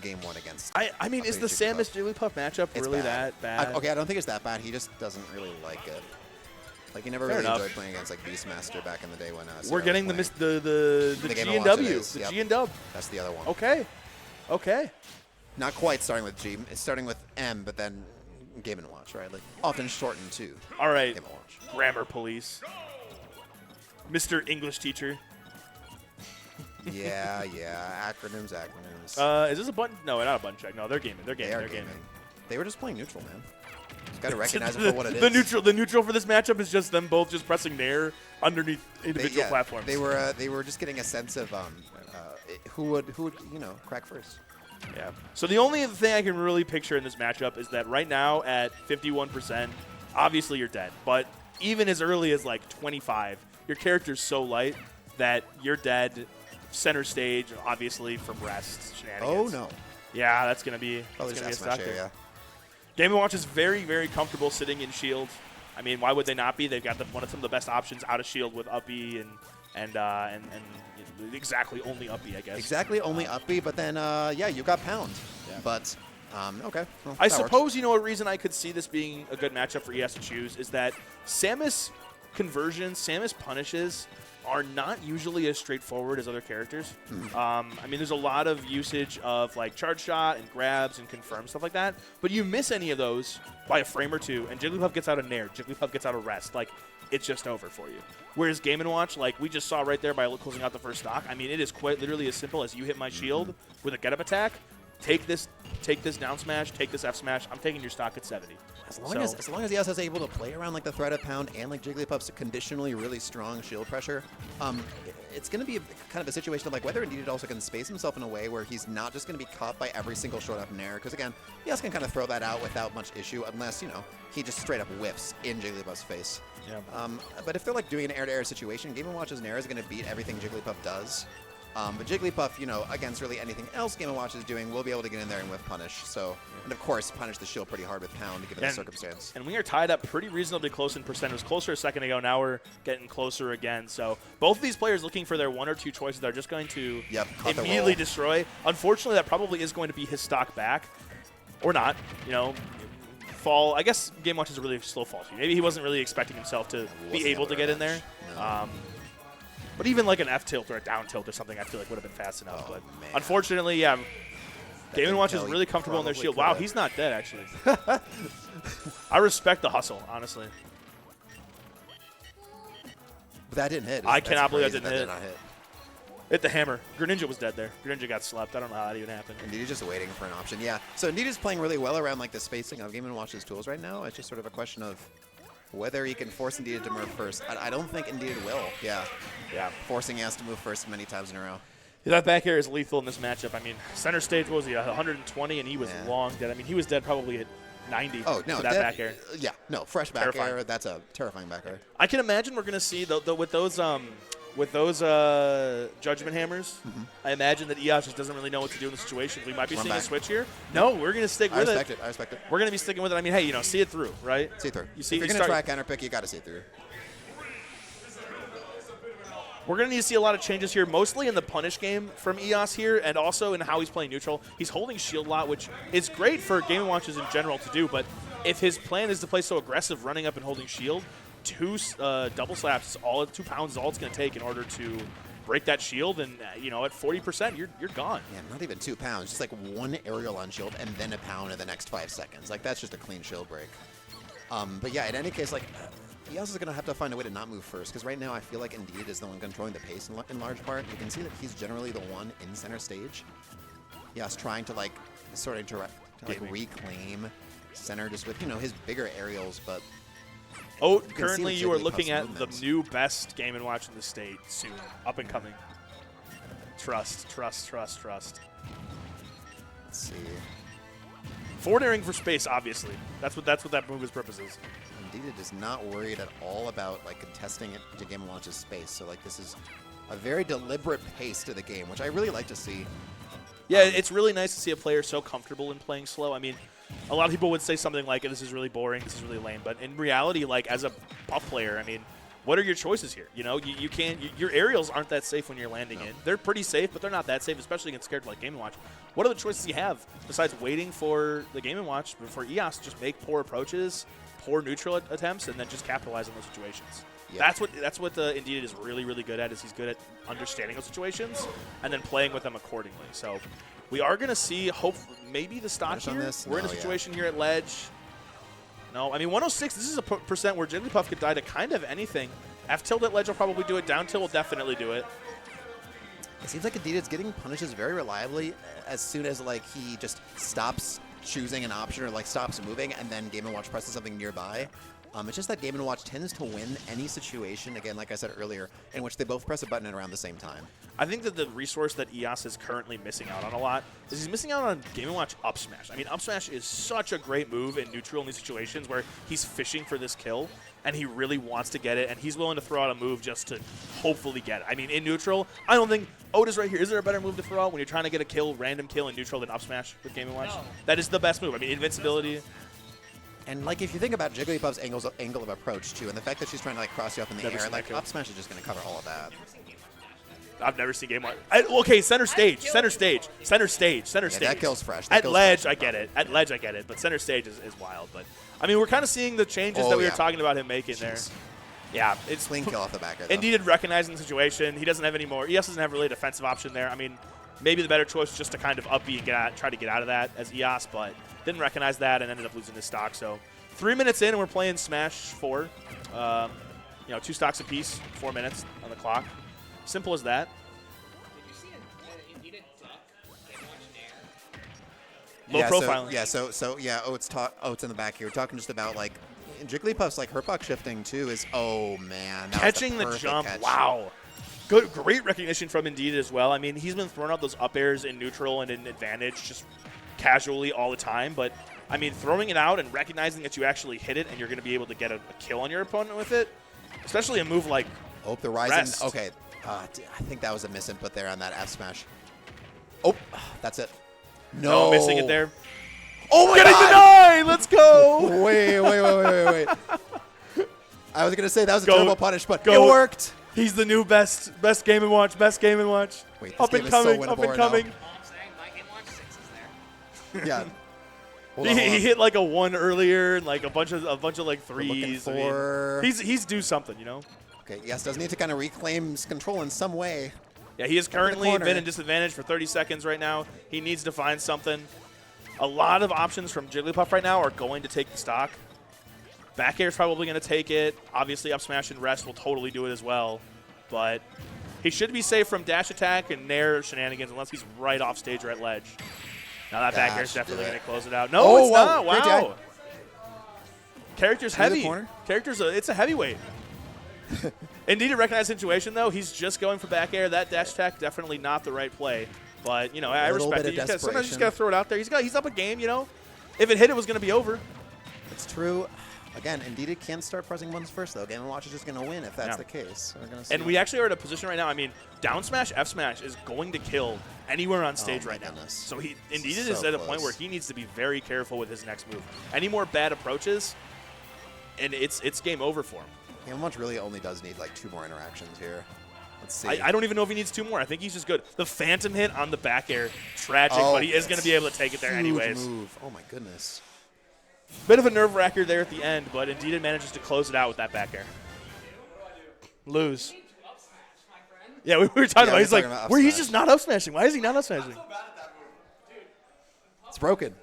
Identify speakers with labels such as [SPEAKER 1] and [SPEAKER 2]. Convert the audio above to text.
[SPEAKER 1] game one against.
[SPEAKER 2] I mean, is the Samus Jigglypuff matchup really that bad?
[SPEAKER 1] Okay, I don't think it's that bad. He just doesn't really like it. Like, he never really enjoyed playing against, like, Beastmaster back in the day when
[SPEAKER 2] we're getting the G and W. The G and W.
[SPEAKER 1] That's the other one.
[SPEAKER 2] Okay. Okay.
[SPEAKER 1] Not quite starting with G. It's starting with M, but then Game & Watch, right? Like, often shortened to
[SPEAKER 2] All right.
[SPEAKER 1] Game & Watch.
[SPEAKER 2] Grammar police. Mr. English teacher.
[SPEAKER 1] Yeah. Acronyms.
[SPEAKER 2] Is this a button? No, not a button check. No, they're gaming. They're gaming.
[SPEAKER 1] They're
[SPEAKER 2] gaming.
[SPEAKER 1] They were just playing neutral, man. Just got to recognize it for what it is.
[SPEAKER 2] The neutral for this matchup is just them both just pressing nair underneath individual platforms.
[SPEAKER 1] They were just getting a sense of who would crack first.
[SPEAKER 2] Yeah. So the only thing I can really picture in this matchup is that right now at 51%, obviously you're dead. But even as early as like 25, your character's so light that you're dead center stage, obviously from rest shenanigans.
[SPEAKER 1] Oh no.
[SPEAKER 2] Yeah, that's gonna be a stock here. Yeah. Game & Watch is very, very comfortable sitting in shield. I mean, why would they not be? They've got one of some of the best options out of shield with uppy and exactly only uppy, I guess.
[SPEAKER 1] Exactly only uppy, but then you got pound. Yeah. But okay. Well,
[SPEAKER 2] I suppose a reason I could see this being a good matchup for Eyas to choose is that Samus conversions, Samus punishes are not usually as straightforward as other characters. I mean, there's a lot of usage of like charge shot and grabs and confirm, stuff like that. But you miss any of those by a frame or two, and Jigglypuff gets out of nair, Jigglypuff gets out of rest. Like, it's just over for you. Whereas Game & Watch, like we just saw right there by closing out the first stock, I mean, it is quite literally as simple as you hit my shield with a get-up attack, take this down smash, take this F smash. I'm taking your stock at 70.
[SPEAKER 1] As long as Eyas is able to play around like the threat of pound and like Jigglypuff's conditionally really strong shield pressure, it's going to be kind of a situation of like whether indeed it also can space himself in a way where he's not just going to be caught by every single short up nair. Because again, Eyas can kind of throw that out without much issue unless he just straight up whiffs in Jigglypuff's face. Yeah. But if they're like doing an air-to-air situation, Game & Watch's nair is going to beat everything Jigglypuff does. But Jigglypuff, against really anything else Game & Watch is doing, will be able to get in there and whiff punish. So, and of course, punish the shield pretty hard with pound given the circumstance.
[SPEAKER 2] And we are tied up pretty reasonably close in percent. It was closer a second ago. Now we're getting closer again. So both of these players looking for their one or two choices that are just going to immediately destroy. Unfortunately, that probably is going to be his stock back. Or not, fall. I guess Game Watch is a really slow fall. Maybe he wasn't really expecting himself to be able to get in there. No. But even like an F tilt or a down tilt or something, I feel like would have been fast enough. But unfortunately, Game & Watch is really comfortable in their shield. Wow, he's not dead, actually. I respect the hustle, honestly.
[SPEAKER 1] But that didn't hit.
[SPEAKER 2] I cannot believe that didn't hit.
[SPEAKER 1] Did not hit.
[SPEAKER 2] Hit the hammer. Greninja was dead there. Greninja got slept. I don't know how that even happened.
[SPEAKER 1] Indeed, just waiting for an option. Yeah. So Indeed is playing really well around like the spacing of Game & Watch's tools right now. It's just sort of a question of whether he can force Indeed to move first. I don't think Indeed will. Yeah. Forcing Eyas to move first many times in a row.
[SPEAKER 2] Yeah, that back air is lethal in this matchup. I mean, center stage, what was he, 120, and he was long dead. I mean, he was dead probably at 90 for that back air.
[SPEAKER 1] Yeah, no, fresh back air. That's a terrifying back air.
[SPEAKER 2] I can imagine we're going to see, with those Judgment Hammers, I imagine that Eyas just doesn't really know what to do in the situation. We might be seeing a switch here. No, we're going to stick with it.
[SPEAKER 1] I respect it.
[SPEAKER 2] We're going to be sticking with it. I mean, hey, see it through, right?
[SPEAKER 1] See it through.
[SPEAKER 2] You see,
[SPEAKER 1] if you're going to try a counter pick, you got to see it through.
[SPEAKER 2] We're going to need to see a lot of changes here, mostly in the punish game from Eyas here, and also in how he's playing neutral. He's holding shield a lot, which is great for Game & Watches in general to do, but if his plan is to play so aggressive, running up and holding shield, two double slaps, 2 pounds is all it's going to take in order to break that shield, and at 40%, you're gone.
[SPEAKER 1] Yeah, not even 2 pounds, just like one aerial on shield and then a pound in the next 5 seconds. Like, that's just a clean shield break. But yeah, in any case, like, Eyas is going to have to find a way to not move first, because right now I feel like Indeed is the one controlling the pace in large part. You can see that he's generally the one in center stage. Eyas trying to like sort of reclaim center just with his bigger aerials, but
[SPEAKER 2] currently you are looking at the new best Game & Watch in the state soon, up and coming. Trust.
[SPEAKER 1] Let's see.
[SPEAKER 2] Forward airing for space, obviously. That's what that move's purpose is.
[SPEAKER 1] Indeed is not worried at all about like contesting it to Game & Watch's space. So like this is a very deliberate pace to the game, which I really like to see.
[SPEAKER 2] Yeah, it's really nice to see a player so comfortable in playing slow. I mean, a lot of people would say something like, this is really boring, this is really lame. But in reality, like as a buff player, I mean, what are your choices here? You know, you can't. Your aerials aren't that safe when you're landing in. They're pretty safe, but they're not that safe, especially against characters like Game & Watch. What are the choices you have besides waiting for the Game & Watch for Eyas? Just make poor approaches, poor neutral attempts, and then just capitalize on those situations. Yep. That's what Indeed is really, really good at. Is he's good at understanding those situations and then playing with them accordingly. So we are going to see maybe the stock here. We're in a situation here at ledge. No, I mean 106. This is a percent where Jigglypuff could die to kind of anything. F tilt at ledge will probably do it. Down tilt will definitely do it.
[SPEAKER 1] It seems like Indeed is getting punishes very reliably as soon as like he just stops choosing an option or like stops moving, and then Game & Watch presses something nearby. It's just that Game & Watch tends to win any situation, again, like I said earlier, in which they both press a button at around the same time.
[SPEAKER 2] I think that the resource that Eyas is currently missing out on a lot is he's missing out on Game & Watch up smash. I mean, up smash is such a great move in neutral in these situations where he's fishing for this kill, and he really wants to get it, and he's willing to throw out a move just to hopefully get it. I mean, in neutral, I don't think Otis right here. Is there a better move to throw out when you're trying to get a kill, random kill in neutral than up smash with Game & Watch? No. That is the best move. I mean, invincibility.
[SPEAKER 1] And like if you think about Jigglypuff's angle of approach too, and the fact that she's trying to like cross you up in the air, like up smash is just going to cover all of that.
[SPEAKER 2] I've never seen Game 1. Okay, center stage.
[SPEAKER 1] That kill's fresh.
[SPEAKER 2] At ledge, I get it. At ledge, I get it. But center stage is wild. But I mean, we're kind of seeing the changes that we were talking about him making there. Yeah, it's
[SPEAKER 1] clean kill off the back.
[SPEAKER 2] Indeed, recognizing the situation. He doesn't have any more. Eyas doesn't have really a defensive option there. I mean, maybe the better choice was just to kind of up B and try to get out of that as Eyas, but didn't recognize that and ended up losing his stock. So 3 minutes in, and we're playing Smash 4. 2 stocks apiece, 4 minutes on the clock. Simple as that.
[SPEAKER 3] Did you see Indeed duck Game & Watch
[SPEAKER 2] Low profiling.
[SPEAKER 1] Oats in the back here. We're talking just about like Jigglypuff's like her puck shifting too is man.
[SPEAKER 2] Catching the jump. Catch. Wow. Great recognition from Indeed as well. I mean, he's been throwing out those up airs in neutral and in advantage just casually all the time. But, I mean, throwing it out and recognizing that you actually hit it and you're going to be able to get a kill on your opponent with it, especially a move like
[SPEAKER 1] the rising.
[SPEAKER 2] Rest.
[SPEAKER 1] Okay. I think that was a misinput there on that F smash. Oh, that's it. No.
[SPEAKER 2] Missing it there.
[SPEAKER 1] Oh, my
[SPEAKER 2] Getting
[SPEAKER 1] God.
[SPEAKER 2] the 9. Let's go.
[SPEAKER 1] Wait. I was going to say that was a terrible punish, but it worked.
[SPEAKER 2] He's the new best Game & Watch. Wait, up and coming.
[SPEAKER 3] All I'm saying, my Game & Watch 6 is there.
[SPEAKER 1] Yeah.
[SPEAKER 2] He hit like a 1 earlier and like a bunch of like 3s.
[SPEAKER 1] For...
[SPEAKER 2] I mean, he's due something, you know.
[SPEAKER 1] Okay, yes, does need to kind of reclaim control in some way.
[SPEAKER 2] Yeah, he has currently been in disadvantage for 30 seconds right now. He needs to find something. A lot of options from Jigglypuff right now are going to take the stock. Back air is probably going to take it. Obviously, up smash and rest will totally do it as well. But he should be safe from dash attack and nair shenanigans unless he's right off stage or at ledge. Now that back air is definitely going to close it out. No, it's not. Wow. Character's heavy. It's a heavyweight. Indeed, a recognized situation, though. He's just going for back air. That dash attack, definitely not the right play. But, I respect it. Sometimes you just got to throw it out there. He's up a game, If it hit, it was going to be over.
[SPEAKER 1] It's true. Again, Indeed it can start pressing ones first, though. Game & Watch is just going to win if that's the case.
[SPEAKER 2] And we actually are in a position right now. I mean, down smash, F smash is going to kill anywhere on stage right now. So Indeed is at a point where he needs to be very careful with his next move. Any more bad approaches, and it's game over for him.
[SPEAKER 1] Game & Watch really only does need like 2 more interactions here. Let's see.
[SPEAKER 2] I don't even know if he needs 2 more. I think he's just good. The phantom hit on the back air, tragic, but he is going to be able to take it there anyways.
[SPEAKER 1] Move. Oh my goodness.
[SPEAKER 2] Bit of a nerve-wracker there at the end, but Indeed manages to close it out with that back air. Lose. Yeah, we were talking about. He's like, he's just not up smashing. Why is he not up smashing?
[SPEAKER 1] It's broken.